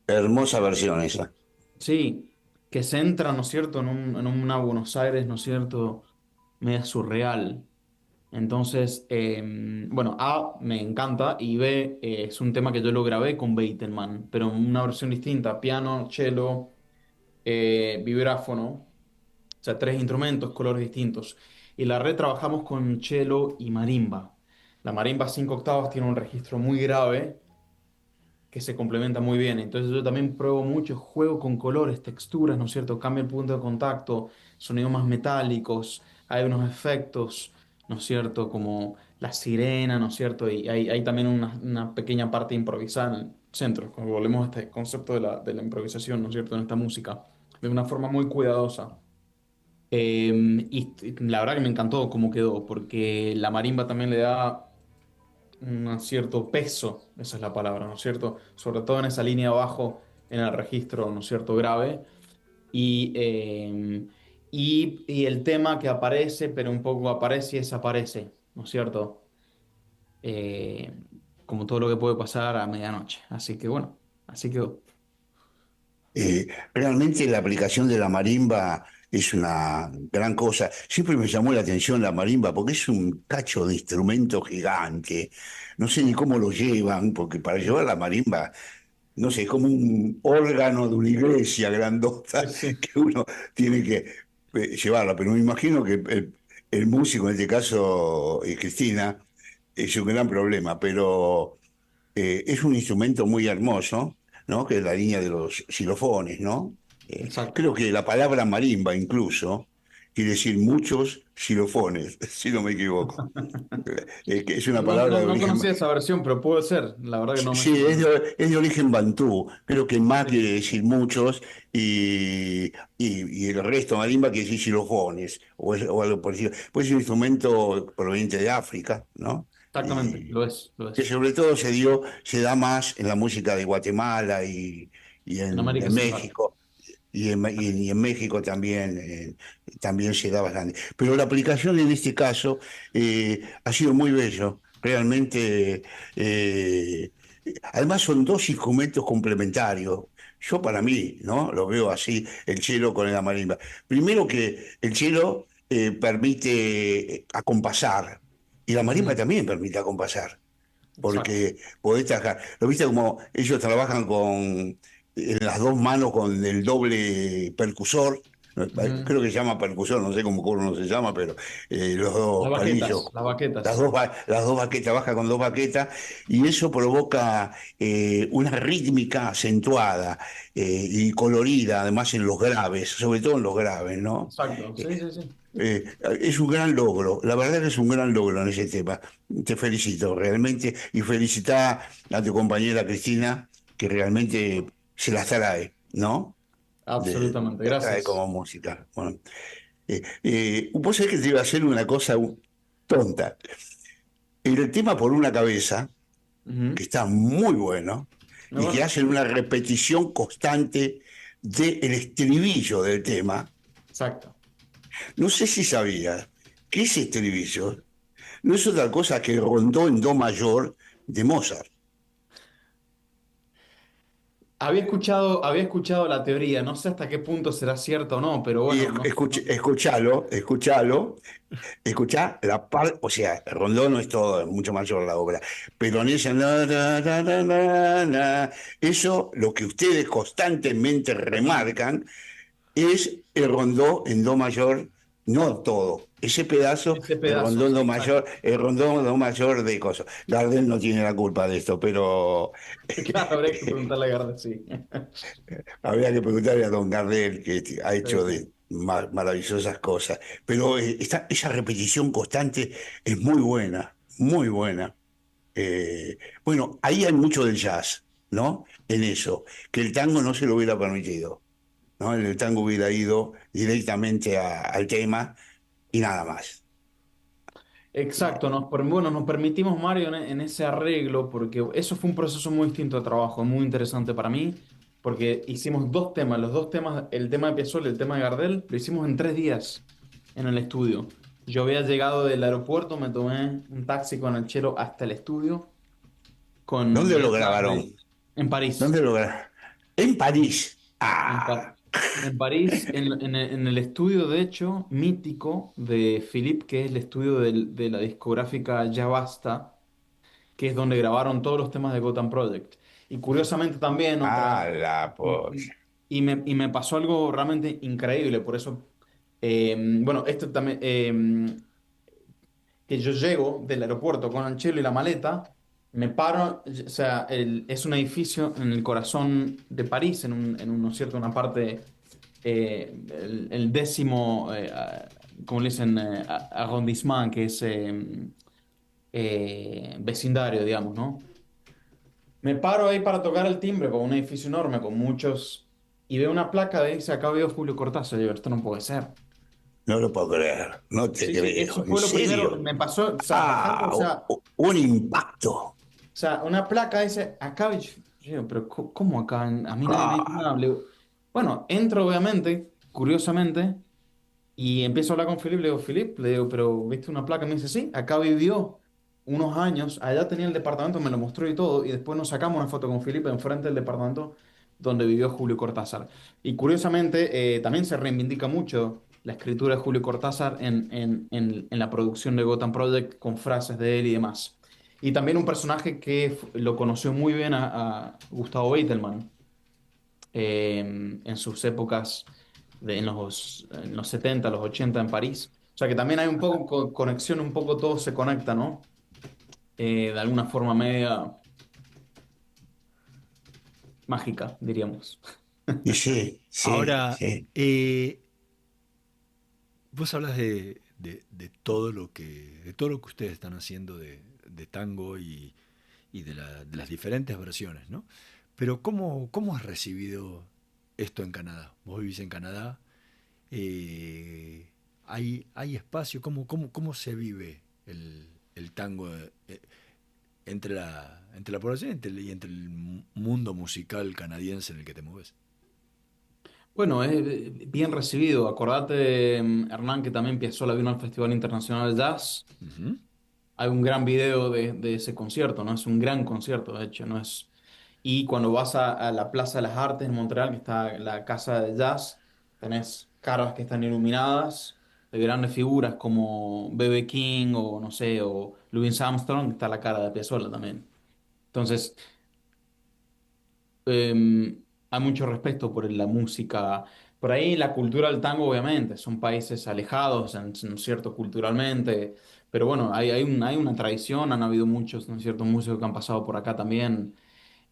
Hermosa versión esa. sí, que se entra, ¿no es cierto?, en una Buenos Aires, ¿no es cierto?, media surreal. Entonces, bueno, A, me encanta, y B, es un tema que yo lo grabé con Bateman, pero en una versión distinta, piano, cello, vibráfono, o sea, tres instrumentos, colores distintos. Y la retrabajamos con cello y marimba. La marimba 5 octavos tiene un registro muy grave que se complementa muy bien. Entonces yo también pruebo mucho, juego con colores, texturas, ¿no es cierto? Cambio el punto de contacto, sonidos más metálicos, hay unos efectos, ¿no es cierto? Como la sirena, ¿no es cierto? Y hay también una pequeña parte improvisada en el centro, cuando volvemos a este concepto de la improvisación, ¿no es cierto?, en esta música, de una forma muy cuidadosa. Y la verdad que me encantó cómo quedó, porque la marimba también le da un cierto peso, esa es la palabra, ¿no es cierto? Sobre todo en esa línea abajo, en el registro, ¿no es cierto?, grave. Y, y el tema que aparece, pero un poco aparece y desaparece, ¿no es cierto? Eh, Como todo lo que puede pasar a medianoche. Así que bueno, así quedó. Realmente la aplicación de la marimba es una gran cosa. Siempre me llamó la atención la marimba porque es un cacho de instrumento gigante. No sé ni cómo lo llevan, porque para llevar la marimba, no sé, es como un órgano de una iglesia Sí, grandota sí. que uno tiene que llevarla. Pero me imagino que el músico, en este caso Cristina, es un gran problema. Pero es un instrumento muy hermoso, ¿no? Que es la línea de los xilofones, ¿no? Exacto. Creo que la palabra marimba incluso quiere decir muchos xilofones, si no me equivoco. Que es una No, palabra no, de no origen... conocía esa versión, pero puede ser. La verdad que no me Sí, suena. es de origen bantú. Creo que más Sí, quiere decir muchos y el resto marimba quiere decir xilofones o algo por decirlo. Pues es un instrumento proveniente de África, ¿no? exactamente, lo es, lo Que es. sobre todo se da más en la música de Guatemala y En América en Central. México. Y en México también, también se da bastante. Pero la aplicación en este caso ha sido muy bello. Realmente, además son dos instrumentos complementarios. Yo para mí, ¿no? Lo veo así, el cello con la marimba. Primero que el cello permite acompasar y la marimba Ujú, también permite acompasar exacto. porque podés trabajar. ¿Lo viste como ellos trabajan en las dos manos con el doble percusor? Ujú. Creo que se llama percusor, no sé cómo se llama, pero los dos palillos, Las baquetas. las dos baquetas, trabaja con dos baquetas, y eso provoca una rítmica acentuada y colorida, además en los graves, sobre todo en los graves, ¿no? Exacto, Eh, sí, sí, sí. es un gran logro, la verdad que es un gran logro en ese tema. Te felicito realmente y felicita a tu compañera Cristina, que realmente se las trae, ¿no? Absolutamente, Las trae gracias. como música. Bueno, vos sabés que te iba a hacer una cosa tonta. El tema por una cabeza, Ujú. que está muy bueno, Muy y que bueno, hacen una repetición constante del estribillo del tema. exacto. No sé si sabías que ese estribillo no es otra cosa que el rondó en do mayor de Mozart. Había escuchado la teoría, no sé hasta qué punto será cierto o no, pero Y bueno, no, escuchá la parte, o sea, el rondó no es todo, es mucho mayor la obra, pero en esa, eso, lo que ustedes constantemente remarcan, es el rondó en do mayor, no todo, ese pedazo, ese pedazo, sí, exacto. el rondó en do mayor de cosas. Gardel no tiene la culpa de esto, pero Claro, habría que preguntarle a Garda, sí. habría que preguntarle a don Gardel, que ha Sí, hecho sí. de maravillosas cosas. Pero esa repetición constante es muy buena, muy buena. Bueno, ahí hay mucho del jazz, ¿no? En eso, que el tango no se lo hubiera permitido, ¿no? El tango hubiera ido directamente al tema y nada más. Exacto, bueno, nos permitimos, Mario, en ese arreglo, porque eso fue un proceso muy distinto de trabajo, muy interesante para mí, porque hicimos dos temas, los dos temas, el tema de Piazzolla y el tema de Gardel, lo hicimos en 3 días en el estudio. Yo había llegado del aeropuerto, me tomé un taxi con el chelo hasta el estudio, ¿Dónde lo ya grabaron? tarde, en París. ¿Dónde lo grabaron? En París. En, Pa- Ah, en París, en el estudio, de hecho, mítico de Philippe, que es el estudio de la discográfica Ya Basta, que es donde grabaron todos los temas de Gotham Project. Y curiosamente también la y, polla. y me pasó algo realmente increíble, por eso, bueno, esto también, que yo llego del aeropuerto con el chelo y la maleta, me paro, o sea, es un edificio en el corazón de París, ¿no es cierto? Una parte, el décimo, como le dicen, arrondissement, que es vecindario, digamos, ¿no? Me paro ahí para tocar el timbre con un edificio enorme, con muchos, y veo una placa de dice, acá veo Julio Cortázar. Y digo, esto no puede ser. No lo puedo creer, no te Sí, sí, eso creo, ¿en fue lo primero que serio? me pasó, o sea, bajando, Ah, un impacto. una placa dice, acá, y yo digo, pero ¿cómo acá? A mí nadie me dijo Ah, nada. Le digo, bueno, entro obviamente, curiosamente, y empiezo a hablar con Filip, le digo, Filip, le digo, pero ¿viste una placa? Me dice, sí, acá vivió unos años, allá tenía el departamento, me lo mostró y todo, y después nos sacamos una foto con Filip enfrente del departamento donde vivió Julio Cortázar. Y curiosamente, también se reivindica mucho la escritura de Julio Cortázar en la producción de Gotham Project con frases de él y demás. Y también un personaje que lo conoció muy bien a Gustavo Beitelman en sus épocas en los 70 los 80 en París. O sea que también hay un poco conexión, un poco todo se conecta, ¿no? De alguna forma media mágica, diríamos. y sí, sí, Ahora, sí. vos hablas de todo lo que ustedes están haciendo de tango y de las diferentes versiones, ¿no? Pero ¿cómo has recibido esto en Canadá? Vos vivís en Canadá, hay espacio, ¿cómo se vive el tango entre la población y entre el mundo musical canadiense en el que te mueves? Bueno, es bien recibido. Acordate, Hernán, que también Piazzolla vino al Festival Internacional de Jazz. Ujú. Hay un gran video de ese concierto, ¿no? Es un gran concierto, de hecho, ¿no? Y cuando vas a la Plaza de las Artes en Montreal, que está la casa de jazz, tenés caras que están iluminadas de grandes figuras como B.B. King o, no sé, o Louis Armstrong, está la cara de Piazzolla también. Entonces, hay mucho respeto por la música. Por ahí la cultura del tango, obviamente, son países alejados, ¿no es cierto?, culturalmente, pero bueno, hay una tradición, han habido muchos, ¿no es cierto?, músicos que han pasado por acá también,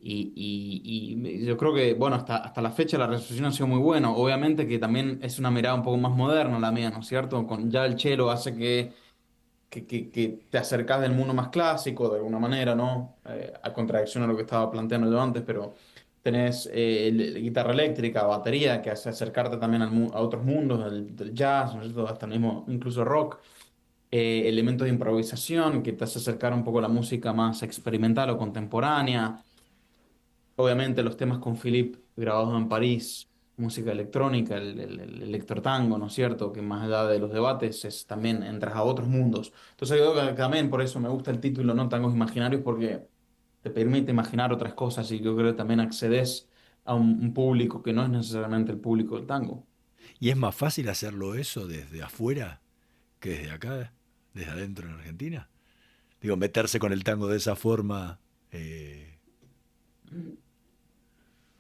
y yo creo que, bueno, hasta la fecha la recepción ha sido muy buena. Obviamente que también es una mirada un poco más moderna la mía, ¿no es cierto? Con, ya el cello hace que te acercas del mundo más clásico de alguna manera, ¿no? A contradicción a lo que estaba planteando yo antes, pero tenés guitarra eléctrica, batería, que hace acercarte también a otros mundos, del jazz, ¿no es cierto? Hasta el mismo, incluso rock. Elementos de improvisación que te hace acercar un poco a la música más experimental o contemporánea. Obviamente los temas con Philippe grabados en París, música electrónica, el electrotango, ¿no es cierto? Que más allá de los debates es también entras a otros mundos. Entonces yo creo que también por eso me gusta el título, ¿no? Tangos imaginarios, porque te permite imaginar otras cosas y yo creo que también accedes a un público que no es necesariamente el público del tango. ¿Y es más fácil hacerlo eso desde afuera que desde acá, desde adentro en Argentina? Digo, meterse con el tango de esa forma.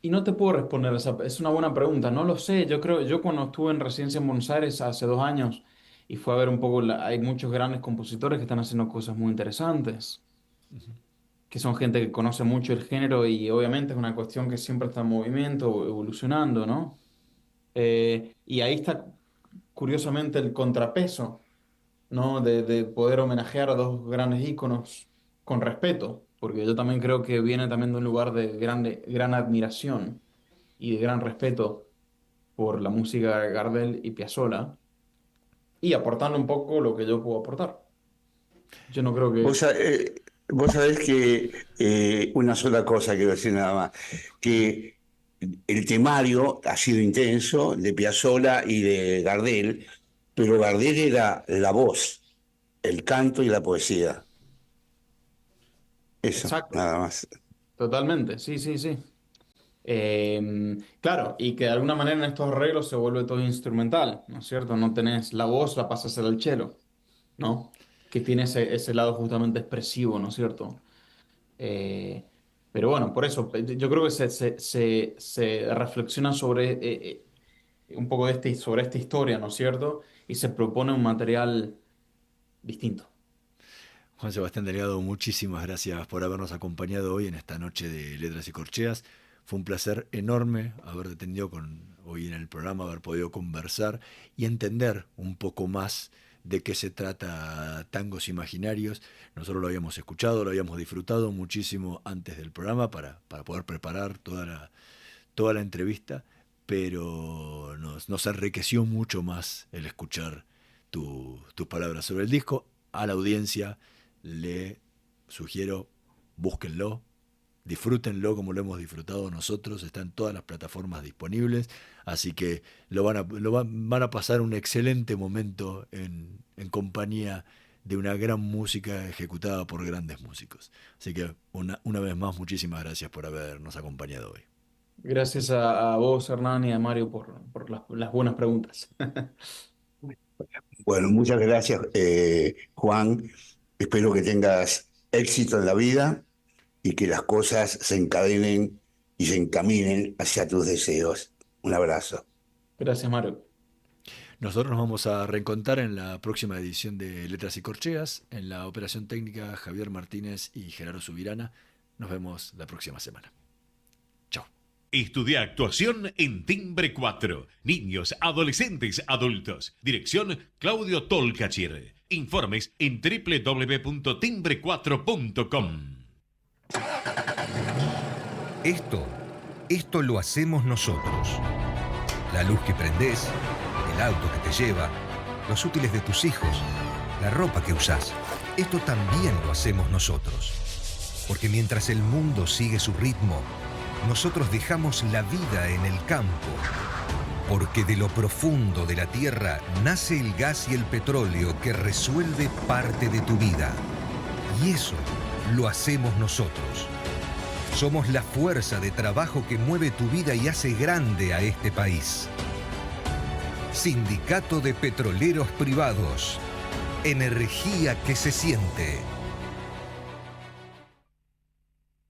Y no te puedo responder esa, es una buena pregunta, no lo sé, yo creo, yo cuando estuve en residencia en Buenos Aires hace 2 años y fue a ver un poco, hay muchos grandes compositores que están haciendo cosas muy interesantes, que son gente que conoce mucho el género y obviamente es una cuestión que siempre está en movimiento, evolucionando, ¿no? Y ahí está curiosamente el contrapeso, ¿no? De poder homenajear a dos grandes íconos con respeto, porque yo también creo que viene también de un lugar de gran admiración y de gran respeto por la música de Gardel y Piazzolla y aportando un poco lo que yo puedo aportar. Yo no creo Vos, que... vos sabés que una sola cosa quiero decir nada más, que el temario ha sido intenso de Piazzolla y de Gardel, pero Gardel era la voz, el canto y la poesía. Eso, Exacto, nada más. totalmente, sí, sí, sí. Claro, y que de alguna manera en estos arreglos se vuelve todo instrumental, ¿no es cierto? No tenés la voz, la pasas al cello, ¿no? Que tiene ese lado justamente expresivo, ¿no es cierto? Eh, pero bueno, por eso, yo creo que se reflexiona sobre un poco sobre esta historia, ¿no es cierto? Y se propone un material distinto. Juan Sebastián Delgado, muchísimas gracias por habernos acompañado hoy en esta noche de Letras y Corcheas. Fue un placer enorme haber tenido hoy en el programa, haber podido conversar y entender un poco más de qué se trata Tangos Imaginarios. Nosotros lo habíamos escuchado, lo habíamos disfrutado muchísimo antes del programa para poder preparar toda la entrevista, pero nos enriqueció mucho más el escuchar tus palabras sobre el disco. A la audiencia le sugiero, búsquenlo, disfrútenlo como lo hemos disfrutado nosotros. Está en todas las plataformas disponibles, así que van a pasar un excelente momento en compañía de una gran música ejecutada por grandes músicos. Así que una vez más, muchísimas gracias por habernos acompañado hoy. Gracias a vos, Hernán, y a Mario por las buenas preguntas. Bueno, muchas gracias, Juan. Espero que tengas éxito en la vida y que las cosas se encadenen y se encaminen hacia tus deseos. Un abrazo. Gracias, Mario. Nosotros nos vamos a reencontrar en la próxima edición de Letras y Corcheas. En la operación técnica, Javier Martínez y Gerardo Subirana. Nos vemos la próxima semana. Chao. Estudia actuación en Timbre 4. Niños, adolescentes, adultos. Dirección Claudio Tolcachir. Informes en www.timbre4.com. Esto lo hacemos nosotros. La luz que prendés, el auto que te lleva, los útiles de tus hijos, la ropa que usás. Esto también lo hacemos nosotros. Porque mientras el mundo sigue su ritmo, nosotros dejamos la vida en el campo. Porque de lo profundo de la tierra nace el gas y el petróleo que resuelve parte de tu vida. Y eso lo hacemos nosotros. Somos la fuerza de trabajo que mueve tu vida y hace grande a este país. Sindicato de Petroleros Privados. Energía que se siente.